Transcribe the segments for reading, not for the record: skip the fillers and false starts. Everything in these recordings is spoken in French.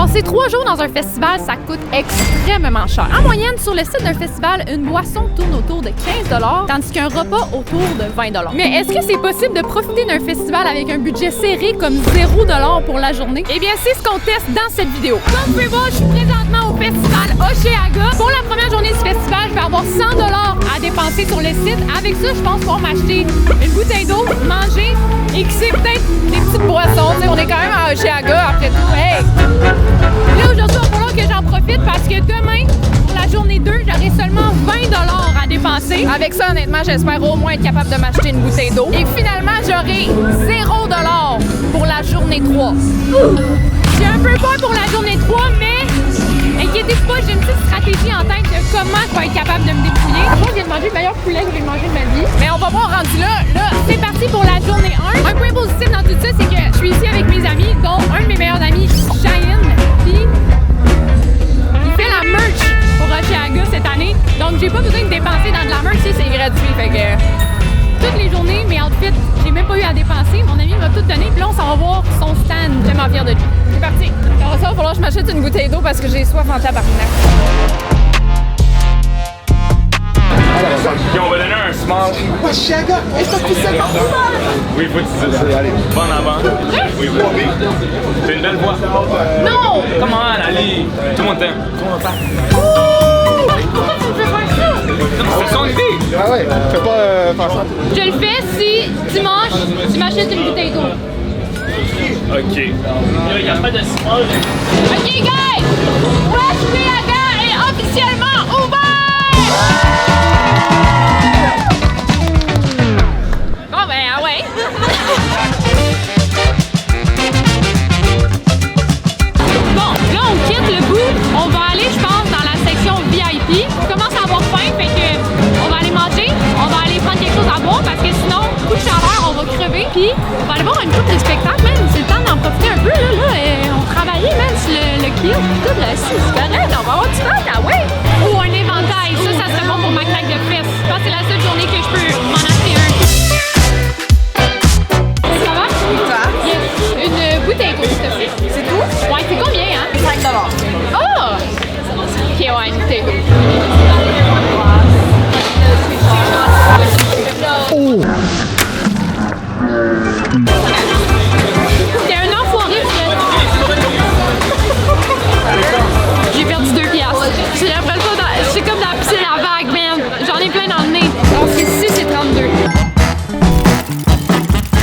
Passer 3 jours dans un festival, ça coûte extrêmement cher. En moyenne, sur le site d'un festival, une boisson tourne autour de 15 $, tandis qu'un repas autour de 20 $. Mais est-ce que c'est possible de profiter d'un festival avec un budget serré comme 0 $ pour la journée? Eh bien, c'est ce qu'on teste dans cette vidéo. Comme vous pouvez voir, je suis présentement au festival Oshéaga. Pour la première journée du festival, je vais avoir 100 $ à dépenser sur le site. Avec ça, je pense pouvoir m'acheter une bouteille d'eau, manger et qui sait peut-être des petites boissons. T'sais, on est quand même à Oshéaga après tout. Hey! Là, aujourd'hui, il va falloir que j'en profite parce que demain, pour la journée 2, j'aurai seulement 20 $ à dépenser. Avec ça, honnêtement, j'espère au moins être capable de m'acheter une bouteille d'eau. Et finalement, j'aurai 0 $ pour la journée 3. J'ai un peu peur pour la journée 3, mais inquiétez-vous pas, j'ai une petite stratégie en tête de comment je vais être capable de me débrouiller. Moi, je viens de manger le meilleur poulet que j'ai mangé de ma vie. Mais on va voir rendu là. Là, c'est parti pour la journée 1. Un point positif dans tout ça, c'est que je suis ici avec mes amis, dont un de mes meilleurs amis, Cheyenne. Puis, il fait la merch pour Oshéaga cette année. Donc, j'ai pas besoin de dépenser dans de la merch, c'est gratuit. Fait que toutes les journées, mes outfits, j'ai même pas eu à dépenser. Mon ami m'a tout donné. Puis là, on s'en va voir son stand. Je suis tellement fière de lui. C'est parti. Alors ça, il va falloir que je m'achète une bouteille d'eau parce que j'ai soif en tabarnak. Puis on va donner un small. Oshéaga, est-ce que tu sais partout? Oui, faut que tu dises ça. Allez, va en avant. Oui, oui. T'as une belle voix. Non! Come on, allez. Tout le monde t'aime. Tout le monde t'aime. Pourquoi tu me fais faire ça? C'est son idée. Ah ouais, fais pas faire ça. Je le fais si dimanche, tu m'achètes une bouteille d'eau. OK. Il n'y a pas de small. OK, guys! Oshéaga est officiellement ouvert! Bon, ben, ah ouais. Bon, là, on quitte le bout. On va aller, je pense, dans la section VIP. On commence à avoir faim, fait que on va aller manger. On va aller prendre quelque chose à boire parce que sinon, coup de chaleur, on va crever. Puis, on va aller voir une coupe de spectacles, man. C'est le temps d'en profiter un peu, là. On travaillait, man, sur le kill. Tout, là, c'est correct. On va avoir du fun, ah ouais. Ou un éventail. Ça serait bon pour ma claque de fesses. Je pense que c'est la seule journée que je peux m'en acheter un. Ça va? Yes. Une bouteille d'eau, s'il te plaît. C'est tout? Ouais, c'est combien, hein? 5 $. Oh! Ok, ouais, une bouteille d'eau. T'es un enfoiré, j'ai perdu 2 piastres. J'ai l'impression c'est comme dans la piscine à vague, man. J'en ai plein dans le nez. Donc c'est 6 et 32.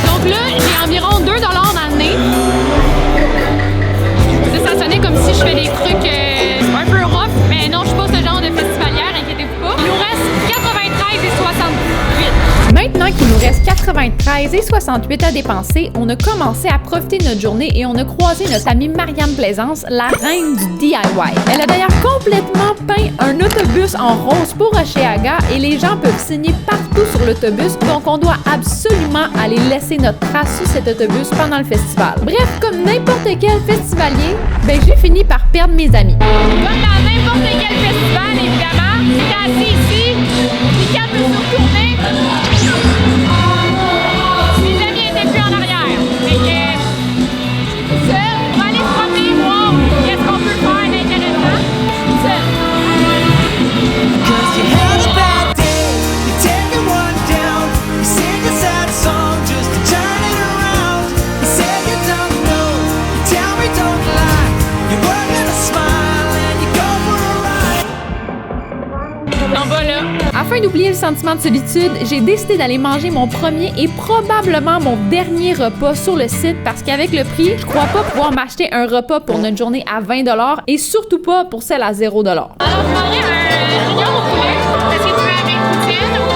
Donc là, j'ai environ 2 $ dans le nez. Ça sonnait comme si je fais des trucs un peu rough, mais non, je suis pas ce genre de festivalière, inquiétez-vous pas. Il nous reste 93 et 68. Maintenant qu'il nous reste 93 et 68 à dépenser, on a commencé à profiter de notre journée et on a croisé notre amie Marianne Plaisance, la reine du DIY. Elle a d'ailleurs complètement peint un autobus en rose pour Oshéaga et les gens peuvent signer partout sur l'autobus, donc on doit absolument aller laisser notre trace sur cet autobus pendant le festival. Bref, comme n'importe quel festivalier, j'ai fini par perdre mes amis. Comme dans n'importe quel festival, évidemment, j'étais assis ici, puis quand je me suis retournée, mes amis étaient plus en arrière. Fait que, ça, on va aller se promener, voir qu'est-ce qu'on peut faire d'intéressant. Ça. Afin d'oublier le sentiment de solitude, j'ai décidé d'aller manger mon premier et probablement mon dernier repas sur le site parce qu'avec le prix, je crois pas pouvoir m'acheter un repas pour notre journée à 20 $ et surtout pas pour celle à 0 $. Alors, je prendrais un junior au poulet. Est-ce que tu veux avec poutine ou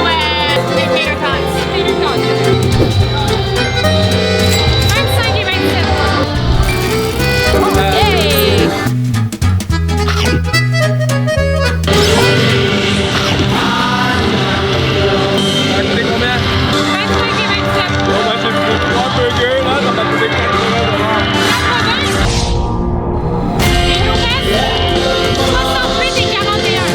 des tater tots? Tater tots. 25 et 27. Hey! Et 48 et 41.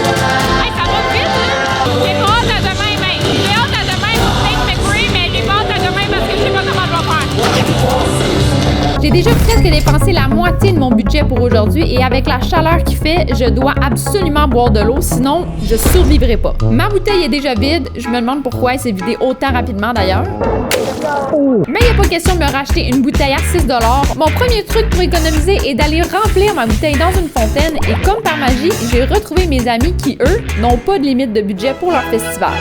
déjà presque dépensé la moitié de mon budget pour aujourd'hui et avec la chaleur qu'il fait, je dois absolument boire de l'eau, sinon je survivrai pas. Ma bouteille est déjà vide, je me demande pourquoi elle s'est vidée autant rapidement d'ailleurs. Mais il n'y a pas question de me racheter une bouteille à 6 $. Mon premier truc pour économiser est d'aller remplir ma bouteille dans une fontaine et comme par magie, j'ai retrouvé mes amis qui, eux, n'ont pas de limite de budget pour leur festival.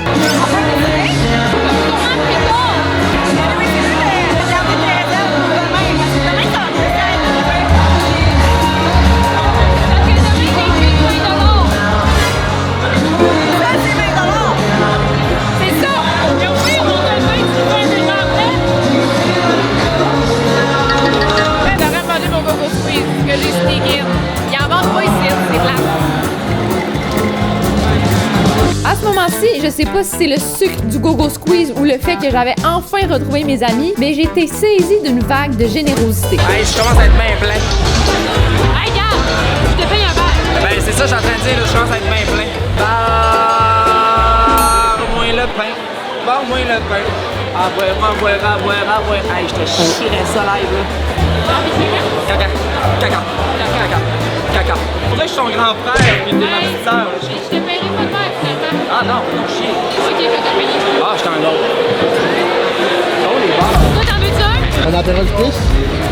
À ce moment-ci, je sais pas si c'est le sucre du Go-Go Squeeze ou le fait que j'avais enfin retrouvé mes amis, mais j'ai été saisie d'une vague de générosité. Hey, je commence à être bien plein. Hey, gars, je te paye un verre. Ben, c'est ça, je suis en train de dire, là, je commence à être bien plein. Barre-moi le pain. Barre-moi le pain. À boire, à boire, à boire, à boire. Hey, je te chierais ça live, là. Caca. Caca. Caca. Caca. Faudrait que je suis ton grand frère et t'es ma petite sœur. Je te paierai pas de verre, finalement. Ah non, non, chier. Ok, je vais te payer. Ah, je suis un autre. Oh, les barres. Toi, t'en veux-tu un? Un apéro de plus?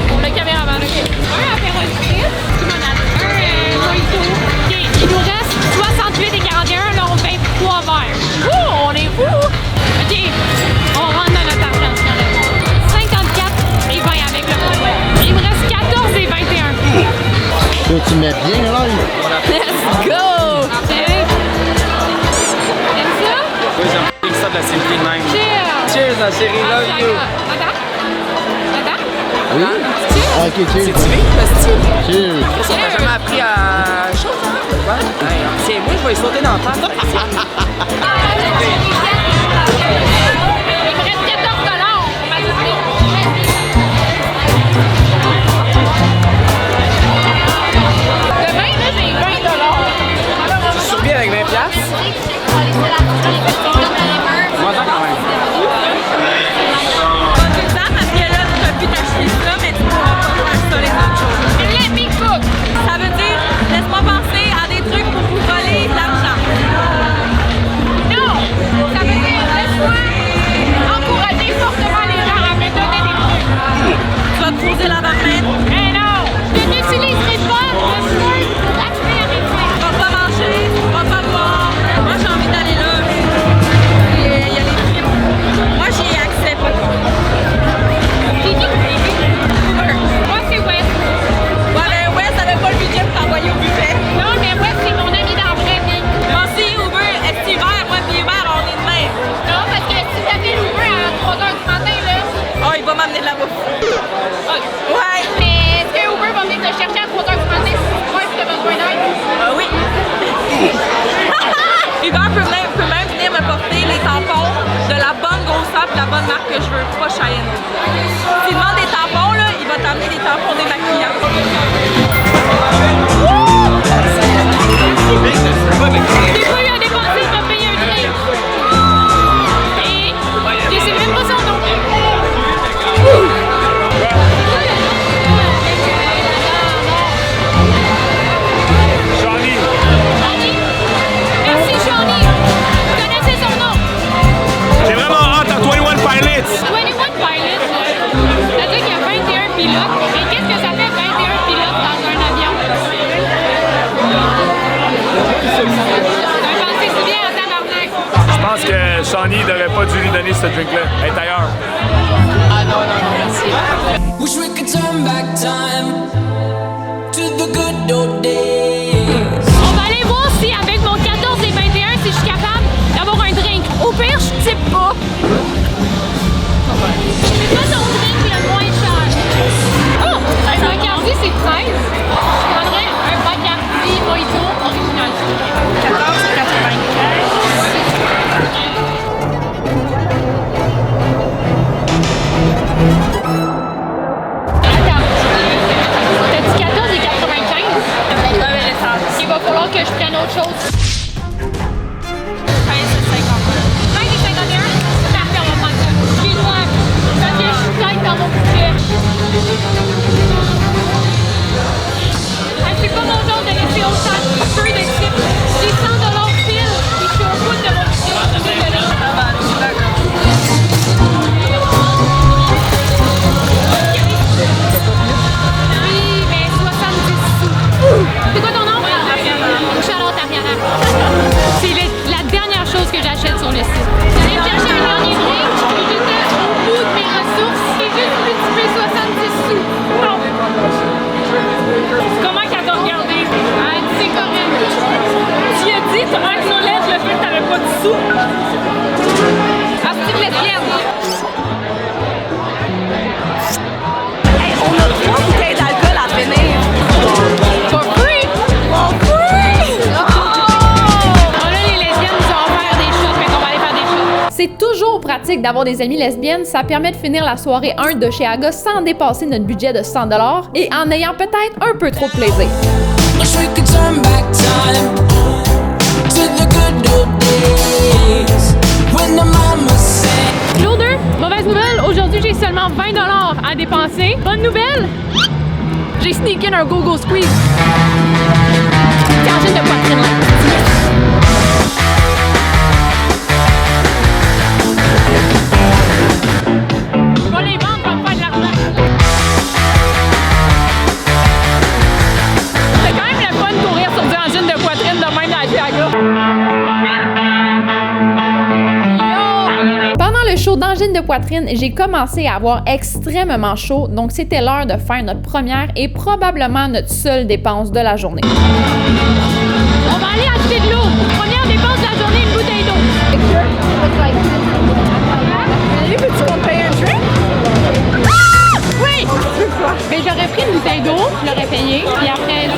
Pour le caméraman, ok. Un apéro spritz, limonade, un mojito. Ok, il nous reste 68 et 41, là on fait 3 verres. Ouh, on est fou! Ok, on rentre dans notre argent, 54 et 20 avec le promo. Il me reste 14 et 21. Toi, tu mets bien là? Let's go! T'aimes ça? Oui, j'aime ça de la Sylvie même. Cheers! Cheers, ma chérie, love you. Attends. Attends. Oui? Ah, ok, cheers. C'est-tu vite, Basti? Cheers. On t'a jamais appris à... chose, hein? Ouais. Hey, tiens, moi, je vais y sauter dans la face. Il me reste 14 $. On m'a dit. Demain, là, j'ai 20 $. Tu survis avec 20$? Moi, ça quand même. Parce que là, tu peux plus t'acheter ça, mais tu pourras pas acheter les autres choses. Let me cook. Ça veut dire, laisse-moi penser à des trucs pour vous voler de l'argent. Non! Ça veut dire, laisse-moi encourager fortement les gens à me donner des trucs. Tu vas te poser la barmette. Mais non! Je n'utiliserai pas le fruit pour acheter à mes fruits. Tu vas pas manger, tu vas pas boire. Moi, j'ai envie d'aller là. Il y a les frites. Moi, j'y ai accès pas. J'ai dit que c'est Uber. Moi, c'est West. Ouais, mais ouais, ça avait pas le budget pour t'envoyer au buffet. Non, mais West, c'est mon ami dans la vraie vie. Moi aussi, Uber, est-ce hiver? Moi, puis hiver, on est de même. Non, parce que si t'appelles Uber à 3 h du matin, là... Oh, il va m'amener de la bouffe. Ouais. Mais est-ce que Uber va venir te chercher à 3 h du matin si tu as besoin d'aide? Oui. Uber peut même venir me porter les tampons de la bonne grosseur et la bonne marque que je veux, pas Cheyenne. S'il demande des tampons, là, il va t'amener des tampons démaquillants. J'ai pas eu à dépenser, il m'a payé un drink. Et je sais même pas son nom. Johnny, Johnny? Merci, Johnny. Vous connaissez son nom? j'ai vraiment hâte à 21 Pilots. 21 Pilots, c'est-à-dire qu'il y a 21 pilotes. Et qu'est-ce que ça fait 21 pilotes dans un avion? Ça me pensait si bien en tabarnak. Je pense que Shawnee devrait pas dû lui donner ce drink-là. Elle est ailleurs. Wish we could turn back time to the good old days. On va aller voir si avec mon 14 et 21, si je suis capable d'avoir un drink. Au pire, je sais pas. C'est pas ton drink le moins cher. Oh! Un Bacardi, c'est 13. Je prendrais un Bacardi Mojito original. 14,95. T'as dit 14 et 95? Il va falloir que je prenne autre chose. 15 et 51? Parfait, on va prendre ça. Excuse-moi, parce que je suis tête dans mon budget. pratique d'avoir des amies lesbiennes, ça permet de finir la soirée 1 d'Oshéaga sans dépasser notre budget de 100$ et en ayant peut-être un peu trop de plaisir. Wish we could turn back time to the good old days when the mama said. Claude, mauvaise nouvelle, aujourd'hui j'ai seulement 20$ à dépenser. Bonne nouvelle, j'ai sneaké un go-go squeeze. Cangine de poitrine là. Je vais les vendre pour me faire de l'argent. C'est quand même le fun de courir sur du engine de poitrine de même dans la Oshéaga. Pendant le show d'engine de poitrine, j'ai commencé à avoir extrêmement chaud, donc c'était l'heure de faire notre première et probablement notre seule dépense de la journée. On va aller acheter de l'eau. Première dépense de la journée, une bouteille d'eau. Peux-tu qu'on paye un drink? Ah! Oui! Mais j'aurais pris une bouteille d'eau, je l'aurais payée, puis après,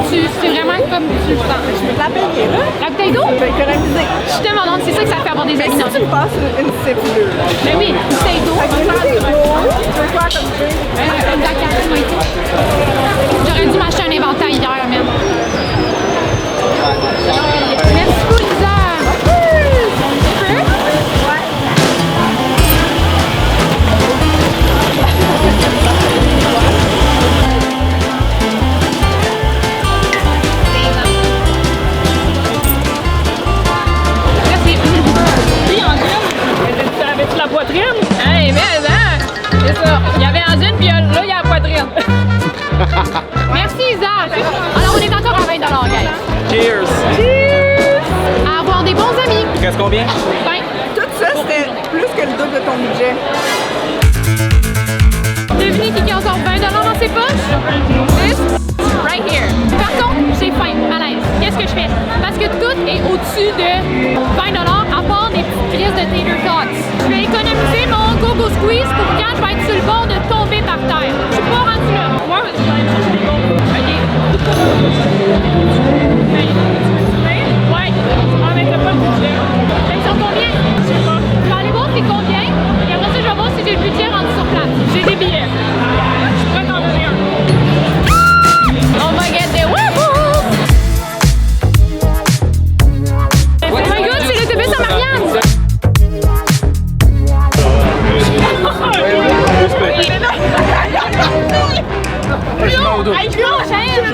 c'est vraiment comme tu le sens. Je peux te la payer, là? La bouteille d'eau? Je vais économiser. Je suis tellement donc, c'est ça que ça fait avoir des amis. Mais si tu me passes une cible bleue, là. Mais oui, une bouteille d'eau. Fait que une bouteille d'eau, tu veux quoi comme drink? J'aurais dû m'acheter un inventaire hier, même. Merci beaucoup, Lisa. T'avais-tu la poitrine? Hey, mais c'est ça. Il y avait Angine, puis là, il y a la poitrine. Merci, Isa. Alors, on est encore à 20$, guys. Cheers! Cheers! À avoir des bons amis. Il reste combien? Ben, Tout ça, c'était plus que le double de ton budget. devinez qui a encore 20$ dans ses poches? This right here. Par contre, j'ai faim, malaise. Qu'est-ce que je fais? Parce que tout est au-dessus de 20$ à part des petites crises de tater tots. Je vais économiser mon go-go squeeze pour quand je vais être sur le bord de tomber par terre. Je suis pas rendue là. Moi, je vais aller chercher les go-go. OK. Ouais. Ah, mais t'as pas le budget. Ils sont combien? Je sais pas. Je vais aller voir c'est combien. Et après ça, je vais voir si j'ai le budget rendu sur place. J'ai des billets. Je pourrais t'en donner un. On va get des wouhou! Oh my god, c'est l'autobus à Marianne! Plus haut! Hey, plus haut, Cheyenne!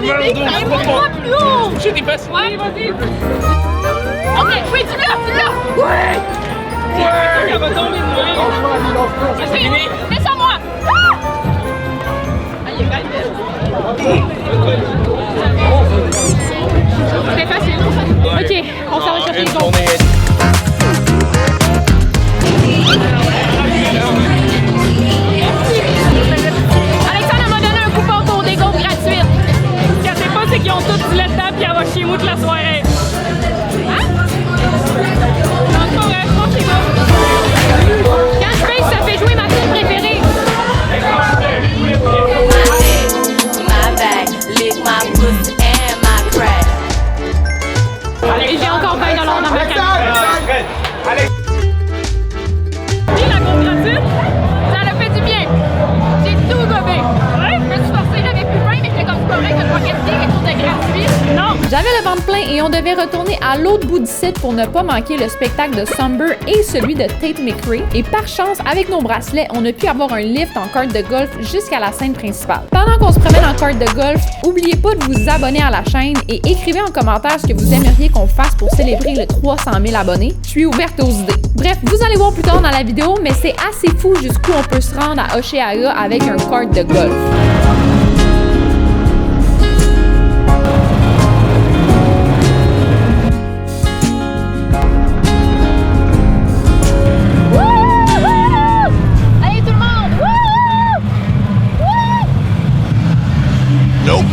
Plus haut! J'ai des fesses. Ouais, vas-y! Ok, oui, tu l'as! Ouais! Elle va tomber de moi. C'est fini! Laisse à moi! Ah! C'était facile. Ok, on s'en va chercher les comptes. Alexandre m'a donné un coupon pour des gaufres gratuites. Ce qu'elle sait pas, c'est qu'ils ont tous du lait dedans puis elle va chez moi toute la soirée. Hein? Non, c'est pas vrai, je pense que c'est bon. Quand je paye, ça fait jouer ma tune préférée. My back, lick my pussy and my crack. Et j'ai encore 20$ dans ma carte. Et la gaufre gratuite? Ça l'a fait du bien. J'ai tout gobé. Ouais? Je me suis forcée, j'avais plus faim, mais j'étais comme pas vrai que je vais questionner quelque chose de gratuit. Non. J'avais le ventre plein et on devait retourner à l'autre bout du site pour ne pas manquer le spectacle de Somber et celui de Tate McRae. Et par chance, avec nos bracelets, on a pu avoir un lift en carte de golf jusqu'à la scène principale. Pendant qu'on se promène en carte de golf, n'oubliez pas de vous abonner à la chaîne et écrivez en commentaire ce que vous aimeriez qu'on fasse pour célébrer le 300 000 abonnés. Je suis ouverte aux idées. Bref, vous allez voir plus tard dans la vidéo, mais c'est assez fou jusqu'où on peut se rendre à Oshéaga avec un kart de golf. Allez tout le monde! Nope.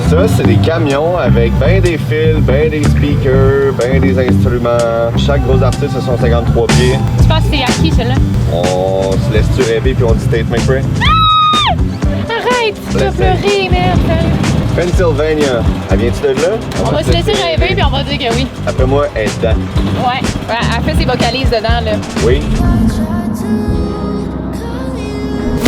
Ça, c'est des camions avec ben des fils, ben des speakers, ben des instruments. Chaque gros artiste a son 53 pieds. Tu penses que c'est à qui, celle-là? On se laisse-tu rêver puis on dit Tate McRae? Arrête! Tu vas pleurer, merde! Pennsylvania. Elle vient-tu de là? On va se laisser rêver puis on va dire que oui. Après moi, elle est dedans. Ouais, elle fait ses vocalises dedans, là. Oui.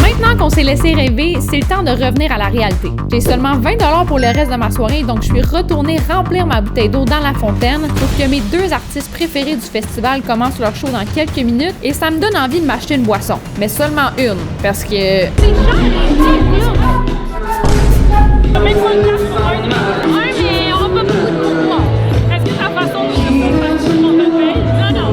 Maintenant qu'on s'est laissé rêver, c'est le temps de revenir à la réalité. J'ai seulement 20 $ pour le reste de ma soirée, donc je suis retournée remplir ma bouteille d'eau dans la fontaine pour que mes 2 artistes préférés du festival commencent leur show dans quelques minutes et ça me donne envie de m'acheter une boisson. Mais seulement une, parce que... C'est cher, Même pas une place pour un, mais on va pas beaucoup de mouvements. Est-ce que ta façon de on te paye? Non.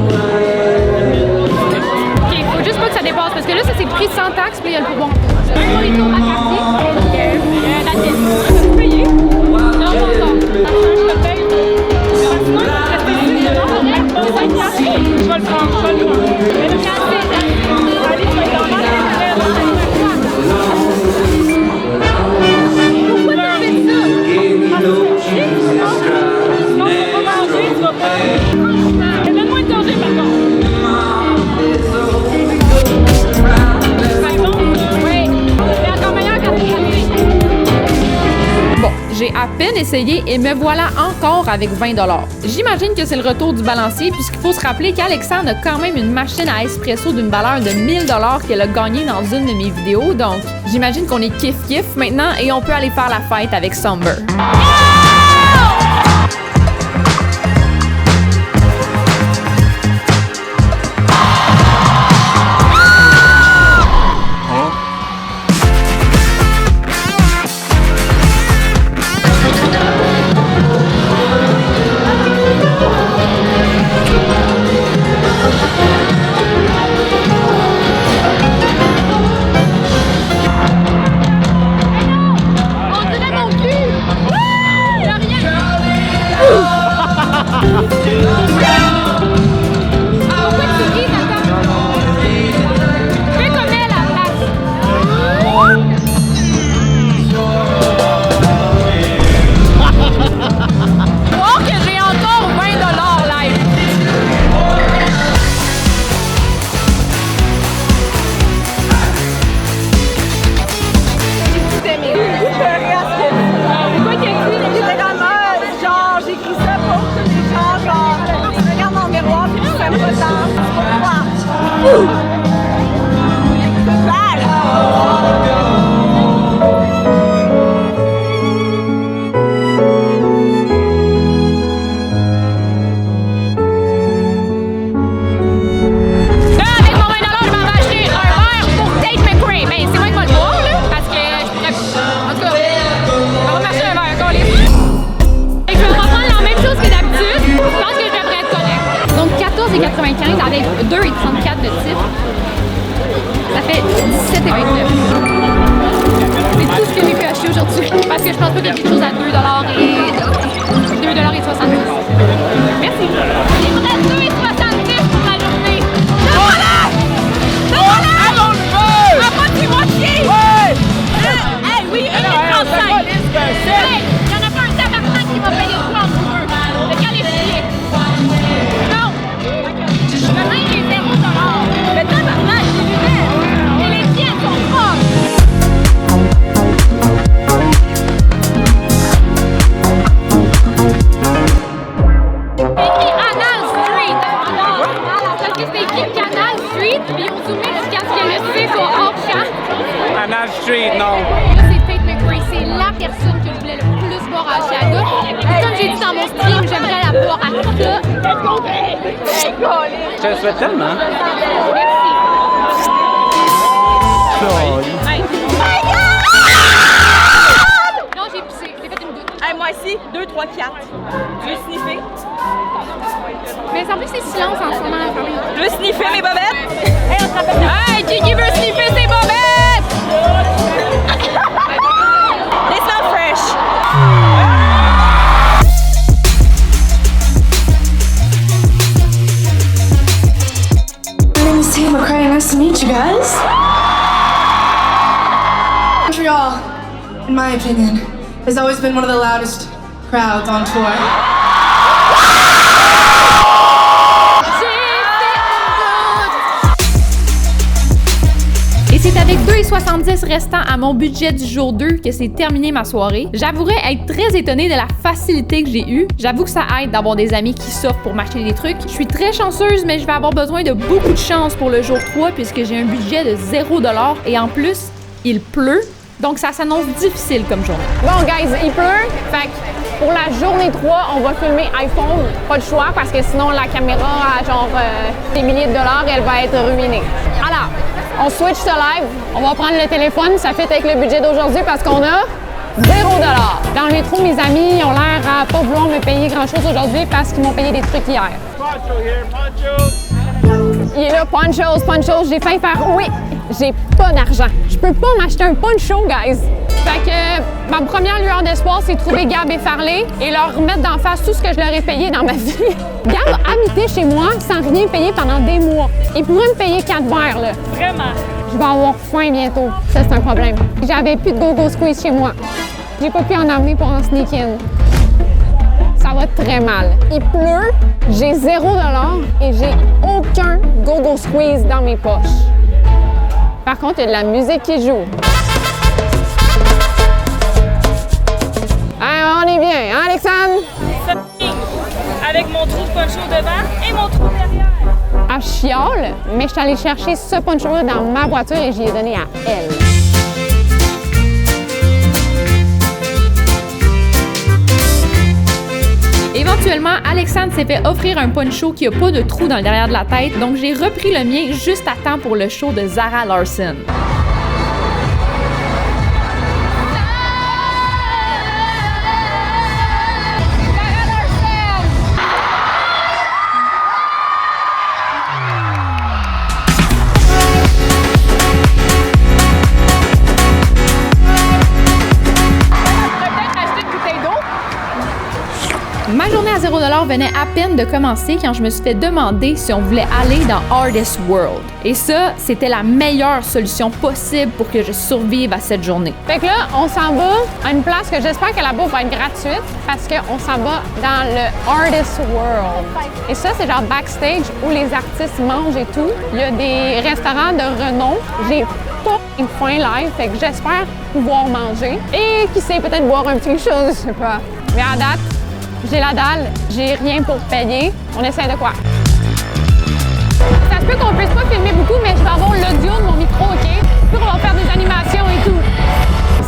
OK, faut juste pas que ça dépasse, parce que là, ça c'est pris sans taxe, puis il y a le pourboire. Un burrito à quartier. La tête. Tu peux payer? Non. Je te paye. Sinon, il va te rester 10 $. Je vais le prendre. Allez, tu vas être dans pourquoi t'as fait ça? Non, tu vas pas manger, tu vas pas. Mais donne-moi une gorgée par contre. Oui, c'est encore meilleur quand t'es gratuit. Bon, j'ai à peine essayé et me voilà encore avec 20 $. J'imagine que c'est le retour du balancier puisqu'il faut se rappeler qu'Alexandre a quand même une machine à espresso d'une valeur de 1000 $ qu'elle a gagnée dans une de mes vidéos. Donc, j'imagine qu'on est kiff-kiff maintenant et on peut aller faire la fête avec Somber. On dirait mon cul! Y'a rien! Pourquoi tu ris, Nathan? Fais comme elle à la place. Oh, que j'ai encore 20 $ live! J'ai tout aimé. J'ai pleuré à ce film. C'est quoi qu'il a dit? Littéralement, genre, j'écris ça pour tous les gens, genre, tu me regardes dans le miroir puis tu fais pas tant. C'est clair. Là, avec mon 20 $, je m'en vais acheter un verre pour Tate McRae. Ben, c'est moi qui vais le boire, là, parce que je pourrais... En tout cas, on va m'acheter un verre, qu'on les... Et je vais reprendre la même chose que d'habitude. Je pense que je devrais être correct. Donc, 14,95 avec 2,34 de titre. Ça fait 17,29. C'est tout ce que j'ai pu acheter aujourd'hui. Parce que je pense pas qu'il y a quelque chose à 2 $ et 2,70 $. Merci. Il me reste 2,70 $ pour la journée. Voilà! À moitié! Ouais! Hey, oui, 1,35 $. Hey, y'en a pas un tabarnak qui va payer quoi en deux. Le cas les chier. Non! Le main est 0 $. Le tabarnak, c'est lunettes. Et les tiennes sont propres. Écrit Canal Street. Parce que c'est écrit Canal Street, puis ils ont zoomé jusqu'à ce que le C soit hors champ. Canal Street, non. Là, c'est Tate McRae. C'est la personne que je voulais le plus boire à Chicago. Et comme j'ai dit dans mon stream, j'aimerais la boire à ça. Je te le souhaite tellement. Merci. Hey. Non, j'ai pissé. J'ai fait une goutte. Hey, moi aussi, 2, 3, 4. Tu veux sniffer? Mais en plus, c'est silence en ce moment à parler. Tu veux sniffer mes bobettes? Hey, on se rappelle. Hey, qui veut sniffer ses bobettes? They smell fresh. My name is Tate McRae. Nice to meet you guys. Montreal, in my opinion, has always been one of the loudest crowds on tour. Et c'est avec 2,70 restant à mon budget du jour 2 que c'est terminé ma soirée, j'avouerais être très étonnée de la facilité que j'ai eue. J'avoue que ça aide d'avoir des amis qui s'offrent pour m'acheter des trucs. Je suis très chanceuse, mais je vais avoir besoin de beaucoup de chance pour le jour 3 puisque j'ai un budget de 0$ et en plus, il pleut. Donc ça s'annonce difficile comme journée. Bon guys, il pleut, fait que pour la journée 3, on va filmer iPhone. Pas de choix parce que sinon la caméra à genre des milliers de dollars, elle va être ruinée. Alors, on switch to live, on va prendre le téléphone, ça fait avec le budget d'aujourd'hui parce qu'on a 0$. Dans le métro, mes amis ont l'air à pas vouloir me payer grand-chose aujourd'hui parce qu'ils m'ont payé des trucs hier. Poncho here, Poncho! Il est là, ponchos, j'ai failli faire oui, j'ai pas d'argent. Je peux pas m'acheter un poncho, guys. Fait que ma première lueur d'espoir, c'est de trouver Gab et Farley et leur remettre d'en face tout ce que je leur ai payé dans ma vie. Gab habitait chez moi sans rien payer pendant des mois. Il pourrait me payer 4 verres, là. Vraiment. Je vais avoir faim bientôt. Ça, c'est un problème. J'avais plus de go-go squeeze chez moi. J'ai pas pu en amener pour en sneak in. Ça va très mal. Il pleut, j'ai 0$ et j'ai aucun go-go squeeze dans mes poches. Par contre, il y a de la musique qui joue. Ah, on est bien, hein, Alexandre? Avec mon trou de poncho devant et mon trou derrière. Elle chiale, mais je suis allée chercher ce poncho-là dans ma voiture et j'y ai donné à elle. Éventuellement, Alexandre s'est fait offrir un poncho qui a pas de trou dans le derrière de la tête, donc j'ai repris le mien juste à temps pour le show de Zara Larsson. Ma journée à 0$ venait à peine de commencer quand je me suis fait demander si on voulait aller dans Artist World. Et ça, c'était la meilleure solution possible pour que je survive à cette journée. Fait que là, on s'en va à une place que j'espère que la bouffe va être gratuite parce qu'on s'en va dans le Artist World. Et ça, c'est genre backstage où les artistes mangent et tout. Il y a des restaurants de renom. J'ai pas une faim live, fait que j'espère pouvoir manger. Et qui sait, peut-être boire un petit chose, je sais pas. Mais à date, j'ai la dalle, j'ai rien pour payer. On essaie de quoi? Ça se peut qu'on puisse pas filmer beaucoup, mais je vais avoir l'audio de mon micro, OK? Puis on va faire des animations et tout.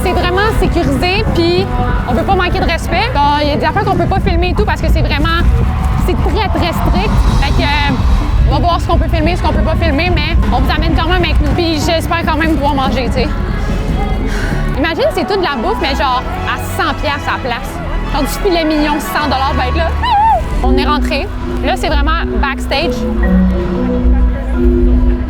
C'est vraiment sécurisé, puis on peut pas manquer de respect. Il y a des affaires qu'on peut pas filmer et tout parce que c'est vraiment... c'est très strict. Fait que, on va voir ce qu'on peut filmer, ce qu'on peut pas filmer, mais on vous amène quand même avec nous. Puis j'espère quand même pouvoir manger, tu sais. Imagine, c'est tout de la bouffe, mais genre à 100$ à la place. Genre du filet mignon, 100$ va être là. On est rentré. Là, c'est vraiment backstage.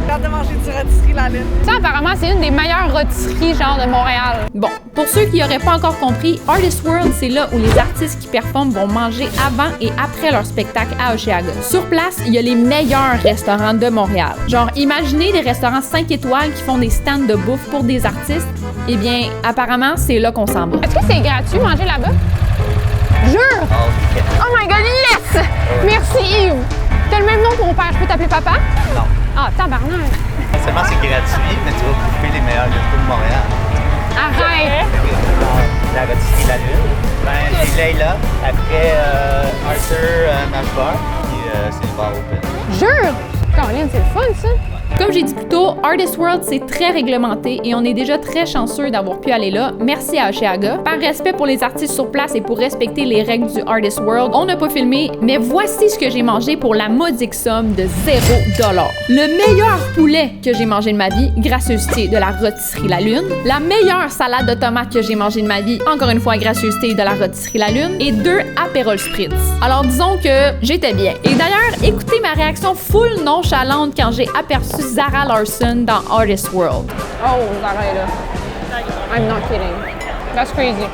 J'ai hâte de manger du rôtisserie La Lune. Ça, apparemment, c'est une des meilleures rôtisseries genre de Montréal. Bon, pour ceux qui n'auraient pas encore compris, Artist World, c'est là où les artistes qui performent vont manger avant et après leur spectacle à Hochelaga. Sur place, il y a les meilleurs restaurants de Montréal. Genre, imaginez des restaurants 5 étoiles qui font des stands de bouffe pour des artistes. Eh bien, apparemment, c'est là qu'on s'en va. Est-ce que c'est gratuit manger là-bas? Jure! Oh my God, yes! Merci Yves! T'as le même nom que mon père, je peux t'appeler papa? Non. Ah, tabarnak! Non seulement c'est gratuit, mais tu vas bouffer les meilleurs restos de Montréal. Arrête! La rôtisserie La Lune. Ben, j'ai Leila, après Arthur Nashbar, puis c'est le bar open. Jure! Caroline, c'est le fun, ça! Comme j'ai dit plus tôt, Artist World, c'est très réglementé et on est déjà très chanceux d'avoir pu aller là. Merci à Hochelaga. Par respect pour les artistes sur place et pour respecter les règles du Artist World, on n'a pas filmé, mais voici ce que j'ai mangé pour la modique somme de 0$. Le meilleur poulet que j'ai mangé de ma vie, gracieuseté de la rôtisserie La Lune. La meilleure salade de tomates que j'ai mangé de ma vie, encore une fois, gracieuseté de la rôtisserie La Lune. Et 2 Aperol Spritz. Alors disons que j'étais bien. Et d'ailleurs, écoutez ma réaction full nonchalante quand j'ai aperçu Zara Larsson dans Artist World. Oh, Zara est là. I'm not kidding. That's crazy.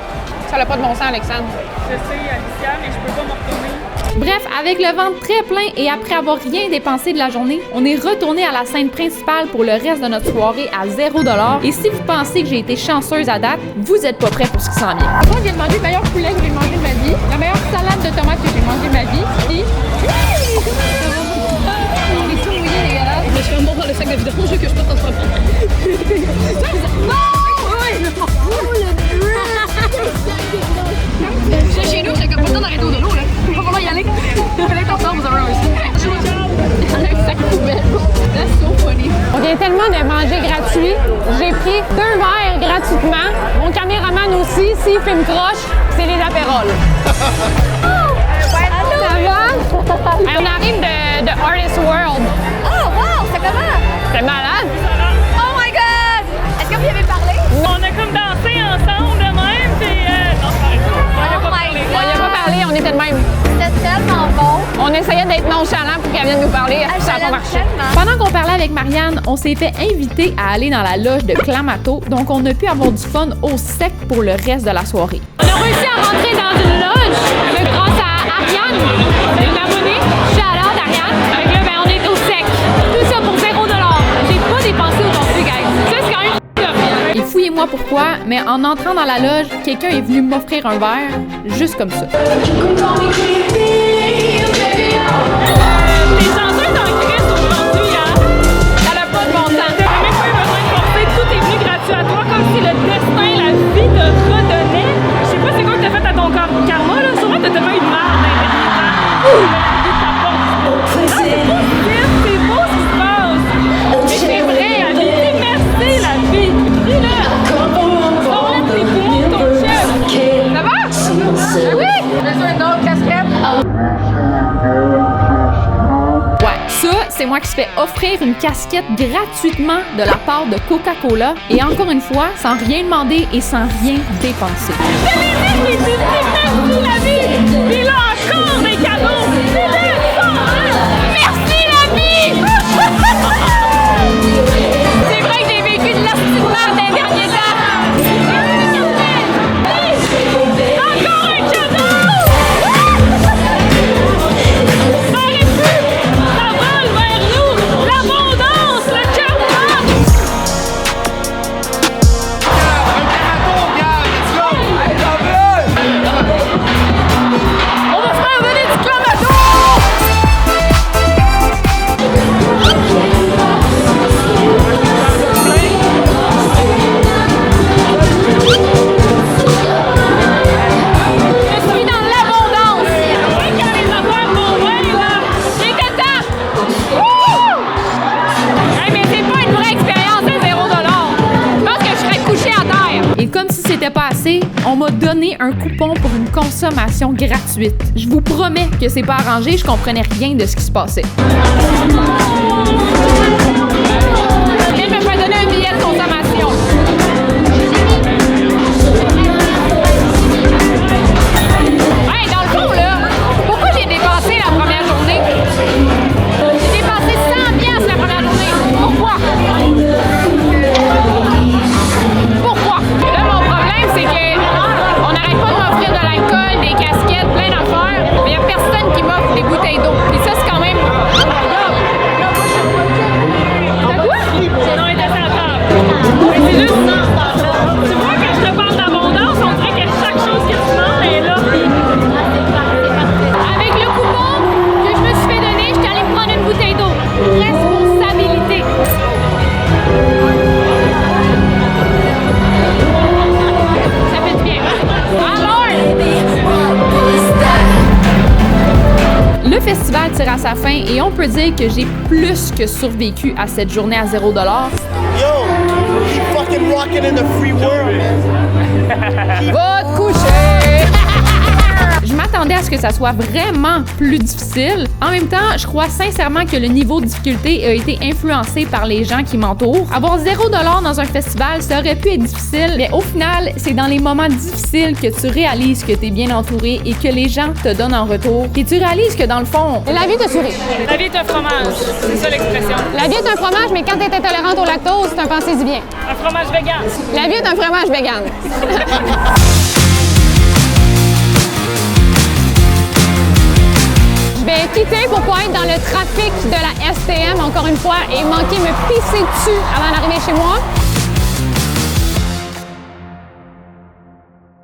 Ça n'a pas de bon sens, Alexandre. Je sais, Alicia, mais je peux pas me retourner. Bref, avec le ventre très plein et après avoir rien dépensé de la journée, on est retourné à la scène principale pour le reste de notre soirée à 0$. Et si vous pensez que j'ai été chanceuse à date, vous êtes pas prêts pour ce qui s'en vient. Moi, j'ai demandé le meilleur poulet que j'ai mangé de ma vie, la meilleure salade de tomates que j'ai mangé de ma vie, puis... On est tout mouillés, dégueulasse. Je me suis fait mordre dans le sac de vidange que je peux transformer. vient tellement de manger gratuit. J'ai pris 2 verres gratuitement. Mon caméraman aussi, s'il filme croche, c'est les apérols. Ça va? Hey, on arrive de Artist World. Oh, wow! C'est comment? C'est malade. Oh my God! Est-ce que vous y avez parlé? On a comme dansé ensemble de même, puis non, On n'y a pas parlé, on était de même. C'était tellement bon. On essayait d'être nonchalant pour qu'elle vienne nous parler, ça n'a pas marché. Pendant qu'on parlait avec Marianne, on s'est fait inviter à aller dans la loge de Clamato, donc on a pu avoir du fun au sec pour le reste de la soirée. On a réussi à rentrer dans une loge grâce à Ariane, une abonnée. Shout-out Ariane. Fait que là, ben, on est au sec. Tout ça pour 0 $. J'ai pas dépensé aujourd'hui, guys. Ça, c'est quand même top. Et fouillez-moi pourquoi, mais en entrant dans la loge, quelqu'un est venu m'offrir un verre, juste comme ça. les chansons sont en crise aujourd'hui, hein? Ça n'a pas de bon sens. T'as même pas eu besoin de forcer, tout est venu gratuit à toi, comme si le destin, la vie te redonnait. Je sais pas c'est quoi que t'as fait à ton karma, là. Sûrement t'as tellement eu de merde dans les derniers temps. La vie t'apporte. C'est beau ce qui se passe. Mais c'est vrai, la vie. Dis merci, la vie. Dis-le. Sors-le tes poumons de ton chef. Ça va? Oui! J'ai une autre casquette. Ouais, ça, c'est moi qui se fais offrir une casquette gratuitement de la part de Coca-Cola, et encore une fois, sans rien demander et sans rien dépenser. Je l'ai dit, j'ai dit merci la vie! Il a encore des cadeaux! Merci la vie! C'est vrai que j'ai vécu de l'astiquement des derniers temps. Encore un cadeau! Ça aurait pu! Ça vole vers nous! L'abondance! Le cœur on va se faire donner du Clamato! Je suis dans l'abondance. Quand les affaires vont bien, là! J'ai que temps. Wouh! Hey, mais c'est pas une vraie expérience à 0 $. Je pense que je serais couché à terre. Et comme si c'était pas assez, on m'a donné un coupon pour une consommation gratuite. Je vous promets que c'est pas arrangé, je comprenais rien de ce qui se passait. Elle me fait donner un billet de consommation. Hey, dans le fond, là, pourquoi j'ai dépensé la première journée? J'ai dépensé 100 piastres la première journée. Pourquoi? Pourquoi? Là, mon problème, c'est que on n'arrête pas de m'offrir de l'alcool, des casquettes, plein d'affaires, mais il n'y a personne qui m'offre des bouteilles d'eau. Et ça, c'est quand même... Non, elle était à la table. Mais c'est juste ça. Tu vois, quand je te parle d'abondance, on dirait que chaque chose que tu demandes est là. Avec le coupon que je me suis fait donner, je suis allée me prendre une bouteille d'eau. Responsabilité. Ça fait du bien. Alors, Le festival tire à sa fin et on peut dire que j'ai plus que survécu à cette journée à 0 $. Yo, keep fucking rocking in the free world, man. Va te coucher! Je m'attendais à ce que ça soit vraiment plus difficile. En même temps, je crois sincèrement que le niveau de difficulté a été influencé par les gens qui m'entourent. Avoir 0 $ dans un festival, ça aurait pu être difficile, mais au final, c'est dans les moments difficiles que tu réalises que tu es bien entouré et que les gens te donnent en retour. Et tu réalises que dans le fond... La vie te sourit. La vie est un fromage. C'est ça l'expression. La vie est un fromage, mais quand t'es intolérante au lactose, c'est un pensée du bien. Un fromage vegan. La vie est un fromage vegan. Je vais quitter pour pas être dans le trafic de la STM encore une fois et manquer me pisser dessus avant d'arriver chez moi.